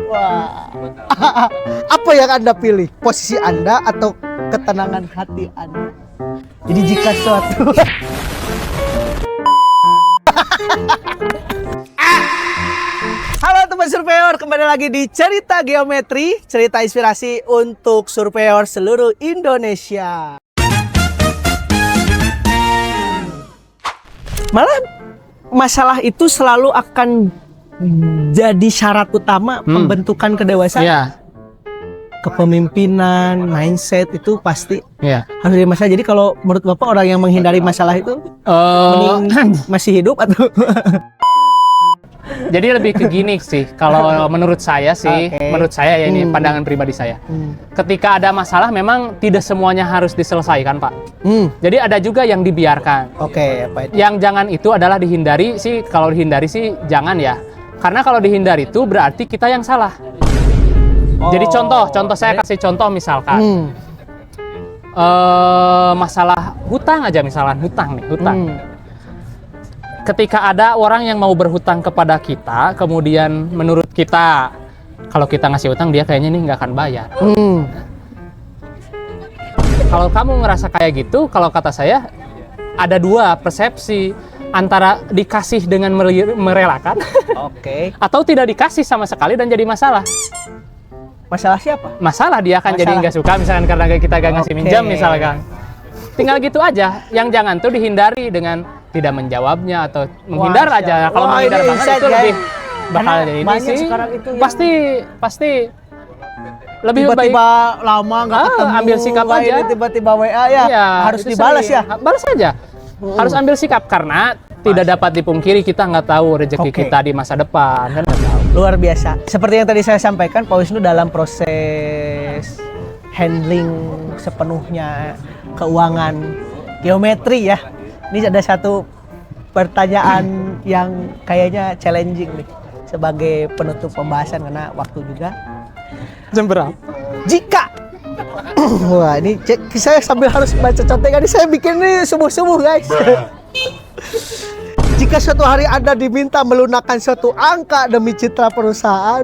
Wah. Apa yang Anda pilih? Posisi Anda atau ketenangan hati Anda? Jadi jika suatu Halo teman surveyor, kembali lagi di Cerita Geometri, cerita inspirasi untuk surveyor seluruh Indonesia. Malah masalah itu selalu akan jadi syarat utama pembentukan kedewasaan. Iya. Kepemimpinan, mindset itu pasti harus jadi masalah. Jadi kalau menurut Bapak orang yang menghindari masalah itu mending masih hidup atau Jadi lebih ke gini sih, kalau menurut saya sih, menurut saya ya ini pandangan pribadi saya. Ketika ada masalah memang tidak semuanya harus diselesaikan, Pak. Jadi ada juga yang dibiarkan. apa itu? Yang jangan itu adalah dihindari sih, kalau dihindari sih jangan ya. Karena kalau dihindari itu berarti kita yang salah. Jadi contoh saya kasih contoh misalkan. Masalah hutang aja misalkan, hutang. Ketika ada orang yang mau berhutang kepada kita, kemudian menurut kita, kalau kita ngasih hutang dia kayaknya nih nggak akan bayar. Kalau kamu ngerasa kayak gitu, kalau kata saya, ada dua persepsi. Antara dikasih dengan merelakan, atau tidak dikasih sama sekali dan jadi masalah. Masalah siapa? Masalah dia akan jadi nggak suka, misalkan karena kita gak ngasih minjam misalkan. Tinggal gitu aja. Yang jangan tuh dihindari dengan tidak menjawabnya atau menghindar aja. Kalau menghindar banget itu lebih bakal jadi ini sih. Itu pasti lebih tiba-tiba lama nggak ketemu, ambil sikap aja. Tiba-tiba WA ya, harus dibalas ya. Balas aja. Harus ambil sikap karena tidak dapat dipungkiri kita nggak tahu rezeki kita di masa depan kan. Luar biasa. Seperti yang tadi saya sampaikan, Pak Wisnu dalam proses handling sepenuhnya keuangan geometri ya. Ini ada satu pertanyaan yang kayaknya challenging nih sebagai penutup pembahasan karena waktu juga. Jam berapa? Jika wah ini saya sambil harus baca contekan ini, saya bikin ini subuh-subuh guys. Jika suatu hari Anda diminta melunakkan suatu angka demi citra perusahaan,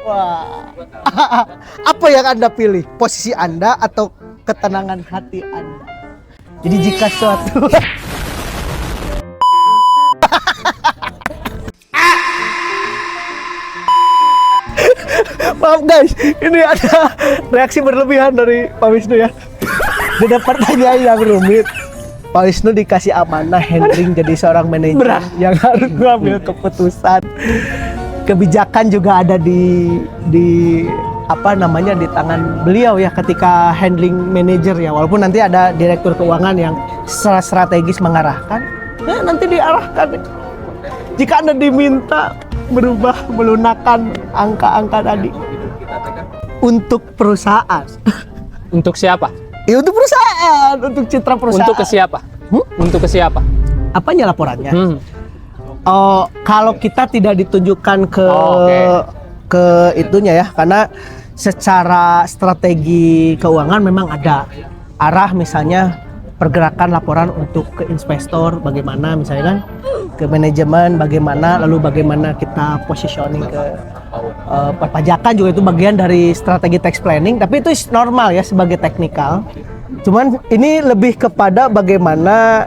wah, apa yang Anda pilih? Posisi Anda atau ketenangan hati Anda? Jadi jika suatu maaf guys, ini ada reaksi berlebihan dari Pak Wisnu ya. Ada pertanyaan yang rumit. Pak Wisnu dikasih amanah handling jadi seorang manajer yang harus mengambil keputusan. Kebijakan juga ada di apa namanya di tangan beliau ya ketika handling manajer ya. Walaupun nanti ada direktur keuangan yang secara strategis mengarahkan, nanti diarahkan. Jika Anda diminta melunakkan angka-angka tadi untuk perusahaan. Untuk siapa? Ya untuk perusahaan, untuk citra perusahaan. Untuk ke siapa? Untuk ke siapa? Apanya laporannya? Kalau kita tidak ditunjukkan ke itunya ya, karena secara strategi keuangan memang ada arah misalnya pergerakan laporan untuk ke investor bagaimana misalnya kan, ke manajemen bagaimana, lalu bagaimana kita positioning ke perpajakan juga itu bagian dari strategi tax planning, tapi itu normal ya sebagai teknikal. Cuman ini lebih kepada bagaimana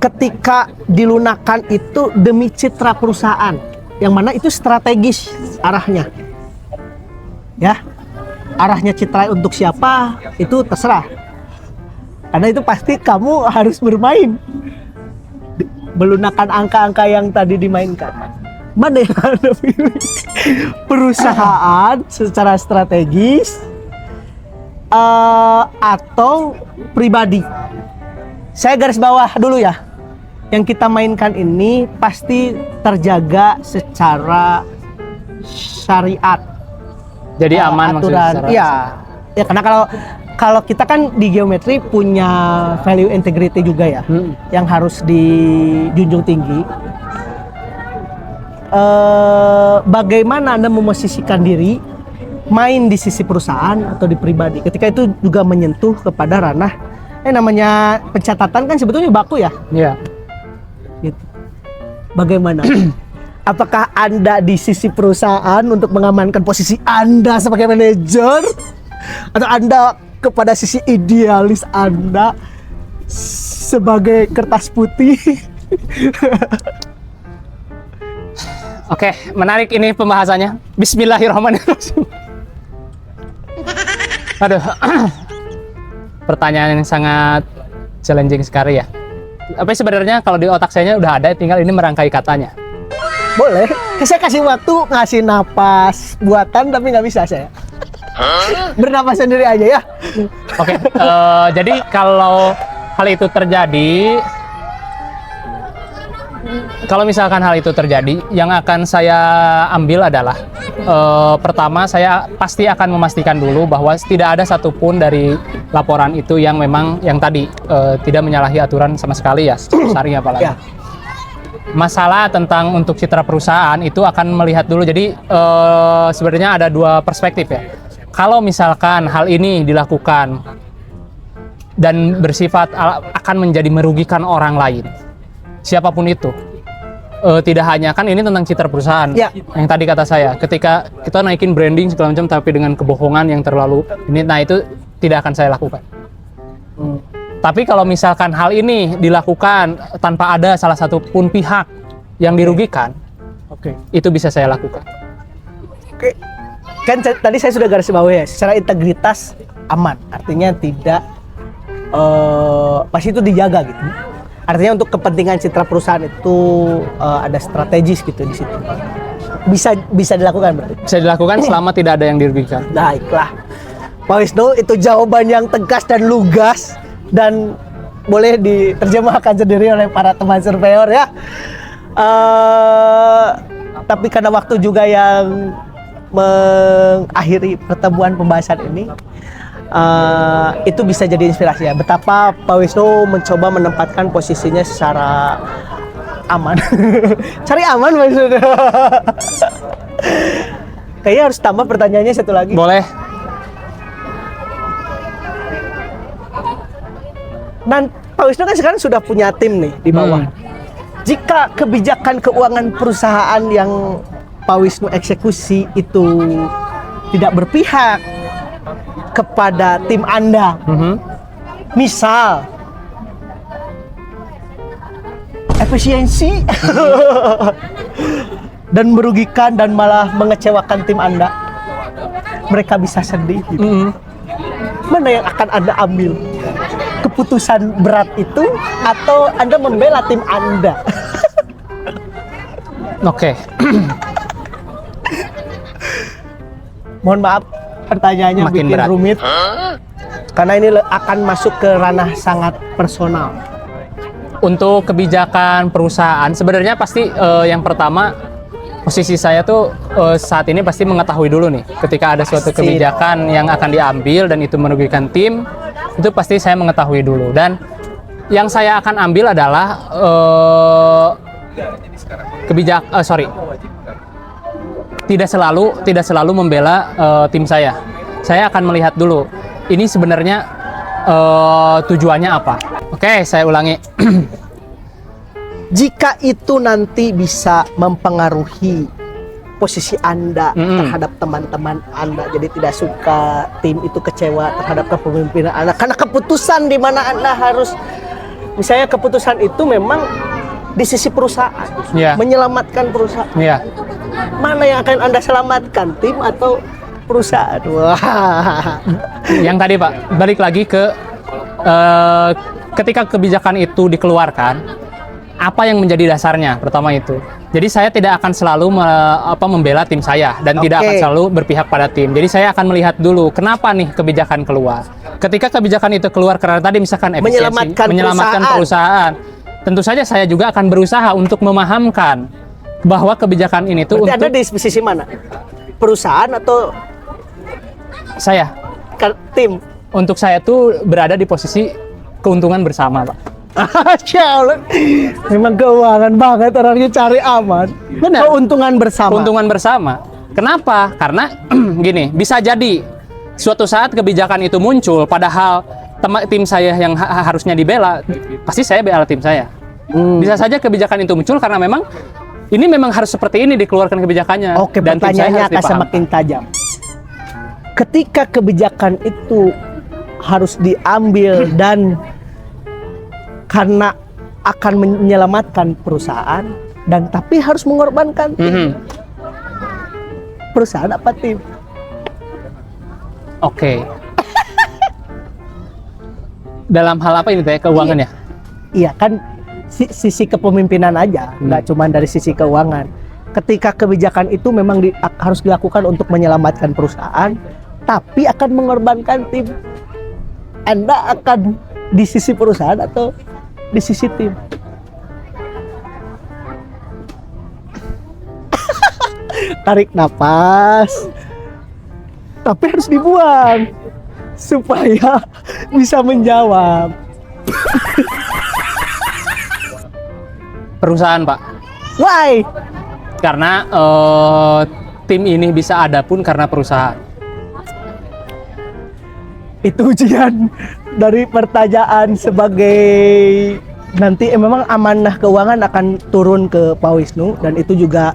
ketika dilunakkan itu demi citra perusahaan, yang mana itu strategis arahnya. Ya, arahnya citra untuk siapa itu terserah. Karena itu pasti kamu harus bermain melunakkan angka-angka yang tadi dimainkan. Mana yang Anda pilih? Perusahaan secara strategis atau pribadi? Saya garis bawah dulu ya. Yang kita mainkan ini pasti terjaga secara syariat. Jadi aman aturan. Iya. Ya karena kalau kita kan di geometri punya value integrity juga ya, yang harus dijunjung tinggi. Bagaimana Anda memosisikan diri main di sisi perusahaan atau di pribadi? Ketika itu juga menyentuh kepada ranah namanya pencatatan kan sebetulnya baku ya. Iya. Gitu. Bagaimana? Apakah Anda di sisi perusahaan untuk mengamankan posisi Anda sebagai manajer? Atau Anda kepada sisi idealis Anda sebagai kertas putih? Oke, menarik ini pembahasannya. Bismillahirrahmanirrahim. Aduh, pertanyaan yang sangat challenging sekali ya. Tapi sebenarnya kalau di otak saya udah ada, tinggal ini merangkai katanya. Boleh. Saya kasih waktu ngasih napas buatan tapi nggak bisa saya. Bernapas sendiri aja ya. Oke, jadi kalau hal itu terjadi, kalau misalkan hal itu terjadi, yang akan saya ambil adalah pertama saya pasti akan memastikan dulu bahwa tidak ada satupun dari laporan itu yang memang yang tadi tidak menyalahi aturan sama sekali ya, syariah apalagi. Ya. Masalah tentang untuk citra perusahaan itu akan melihat dulu. Jadi sebenarnya ada dua perspektif ya. Kalau misalkan hal ini dilakukan dan bersifat akan menjadi merugikan orang lain, siapapun itu, tidak hanya kan ini tentang citra perusahaan. Ya. Yang tadi kata saya, ketika kita naikin branding segala macam tapi dengan kebohongan yang terlalu ini, nah itu tidak akan saya lakukan. Tapi kalau misalkan hal ini dilakukan tanpa ada salah satu pun pihak yang dirugikan, itu bisa saya lakukan. Oke. Kan tadi saya sudah garis bawahi ya, secara integritas aman. Artinya tidak pasti itu dijaga gitu. Artinya untuk kepentingan citra perusahaan itu ada strategis gitu di situ. Bisa dilakukan berarti. Bisa dilakukan selama tidak ada yang dirugikan. Baiklah. Pak Wisnu, itu jawaban yang tegas dan lugas dan boleh diterjemahkan sendiri oleh para teman surveyor ya. Tapi karena waktu juga yang mengakhiri pertemuan pembahasan ini, itu bisa jadi inspirasi ya. Betapa Pak Wisnu mencoba menempatkan posisinya secara aman. Cari aman Pak Wisnu. Kayaknya harus tambah pertanyaannya satu lagi. Boleh. Dan Pak Wisnu kan sekarang sudah punya tim nih di bawah. Jika kebijakan keuangan perusahaan yang Pak Wisnu eksekusi itu tidak berpihak kepada tim Anda, misal efisiensi dan merugikan dan malah mengecewakan tim Anda, mereka bisa sedih gitu. Mana yang akan Anda ambil? Keputusan berat itu atau Anda membela tim Anda? Oke. Mohon maaf, pertanyaannya Makin bikin berat. rumit. Karena ini akan masuk ke ranah sangat personal. Untuk kebijakan perusahaan, sebenarnya pasti yang pertama posisi saya tuh saat ini pasti mengetahui dulu nih, ketika ada suatu kebijakan yang akan diambil dan itu merugikan tim, itu pasti saya mengetahui dulu. Dan yang saya akan ambil adalah tidak selalu membela tim saya. Saya akan melihat dulu ini sebenarnya tujuannya apa. Oke, saya ulangi. Jika itu nanti bisa mempengaruhi posisi Anda terhadap teman-teman Anda, jadi tidak suka tim itu kecewa terhadap kepemimpinan Anda karena keputusan di mana Anda harus, misalnya keputusan itu memang di sisi perusahaan, menyelamatkan perusahaan. Mana yang akan Anda selamatkan, tim atau perusahaan? Wah. Yang tadi Pak, balik lagi ke ketika kebijakan itu dikeluarkan, apa yang menjadi dasarnya? Pertama itu. Jadi saya tidak akan selalu membela tim saya dan tidak akan selalu berpihak pada tim. Jadi saya akan melihat dulu kenapa nih kebijakan keluar. Ketika kebijakan itu keluar karena tadi misalkan efisiensi, menyelamatkan perusahaan. Tentu saja saya juga akan berusaha untuk memahamkan bahwa kebijakan ini tuh berarti untuk ada di sisi mana? Perusahaan atau saya? Tim. Untuk saya tuh berada di posisi keuntungan bersama, Pak. Memang keuangan banget orangnya, cari aman. Benar. Keuntungan bersama. Keuntungan bersama. Kenapa? Karena gini, bisa jadi suatu saat kebijakan itu muncul, padahal tim saya yang harusnya dibela, pasti saya bela tim saya. Bisa saja kebijakan itu muncul karena memang ini memang harus seperti ini dikeluarkan kebijakannya. Oke, dan tim saya pertanyaannya harus akan dipaham. semakin tajam. Ketika kebijakan itu harus diambil dan karena akan menyelamatkan perusahaan dan tapi harus mengorbankan tim. Perusahaan apa tim? Oke. Dalam hal apa ini teh? Keuangan ya? Iya kan sisi kepemimpinan aja, nggak cuma dari sisi keuangan. Ketika kebijakan itu memang harus dilakukan untuk menyelamatkan perusahaan, tapi akan mengorbankan tim. Anda akan di sisi perusahaan atau di sisi tim? Tarik napas, tapi harus dibuang supaya bisa menjawab. Perusahaan, Pak. Why? Karena tim ini bisa ada pun karena perusahaan. Itu ujian dari pertanyaan sebagai nanti memang amanah keuangan akan turun ke Pak Wisnu dan itu juga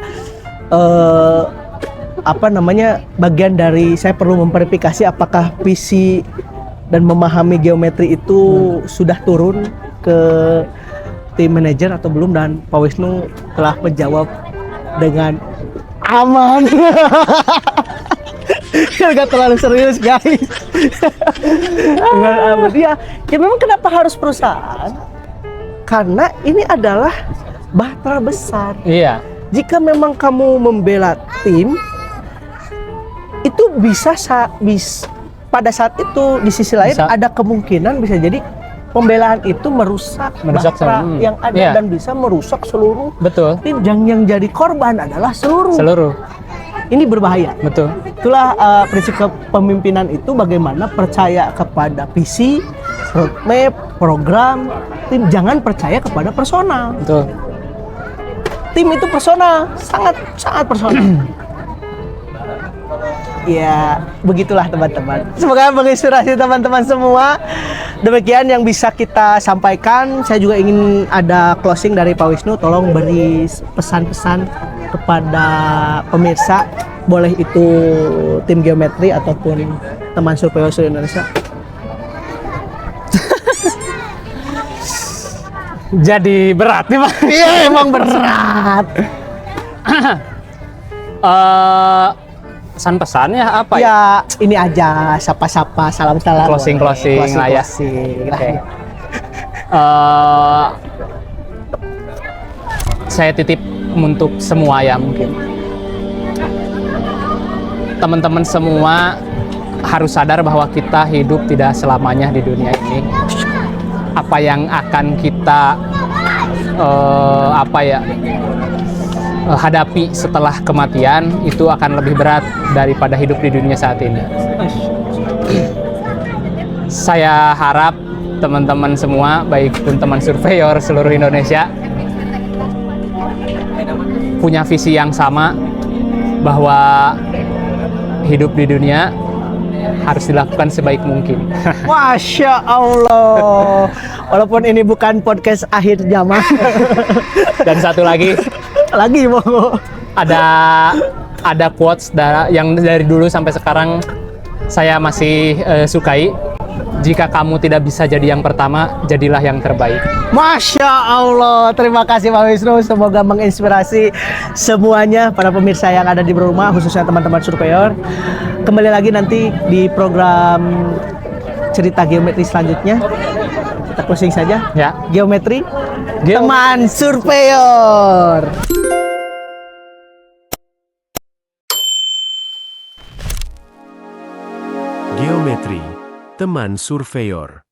bagian dari saya perlu memverifikasi apakah visi dan memahami geometri itu sudah turun ke tim manajer atau belum, dan Pak Wisnu telah menjawab dengan aman. Gak terlalu serius guys. Dengan aman. Ya memang kenapa harus perusahaan? Karena ini adalah bahtera besar. Iya. Jika memang kamu membela tim, itu bisa pada saat itu di sisi lain ada kemungkinan bisa jadi pembelaan itu merusak bahtera yang ada dan bisa merusak seluruh tim. Yang jadi korban adalah seluruh. Ini berbahaya. Betul. Itulah prinsip kepemimpinan itu, bagaimana percaya kepada visi, roadmap, program tim, jangan percaya kepada personal. Betul. Tim itu personal, sangat personal. Ya, begitulah teman-teman. Semoga menginspirasi teman-teman semua. Demikian yang bisa kita sampaikan. Saya juga ingin ada closing dari Pak Wisnu. Tolong beri pesan-pesan kepada pemirsa, boleh itu tim geometri ataupun teman surveyor seluruh Indonesia. Jadi berat nih, Pak. Iya, emang berat. Pesan-pesannya apa ya? Ya, ini aja, sapa-sapa, salam-salam. Closing lah ya. Okay. Saya titip untuk semua ya, mungkin teman-teman semua harus sadar bahwa kita hidup tidak selamanya di dunia ini. Apa yang akan kita hadapi setelah kematian itu akan lebih berat daripada hidup di dunia saat ini. Saya harap teman-teman semua, baik pun teman surveyor seluruh Indonesia, punya visi yang sama bahwa hidup di dunia harus dilakukan sebaik mungkin. Masya Allah. Walaupun ini bukan podcast akhir zaman. Dan satu lagi mau ada quotes yang dari dulu sampai sekarang saya masih sukai. Jika kamu tidak bisa jadi yang pertama, jadilah yang terbaik. Masya Allah, terima kasih Pak Wisnu. Semoga menginspirasi semuanya, para pemirsa yang ada di rumah, khususnya teman-teman surveyor. Kembali lagi nanti di program cerita geometri selanjutnya. Kita closing saja. Ya. Geometri, teman surveyor. Geometri, teman surveyor.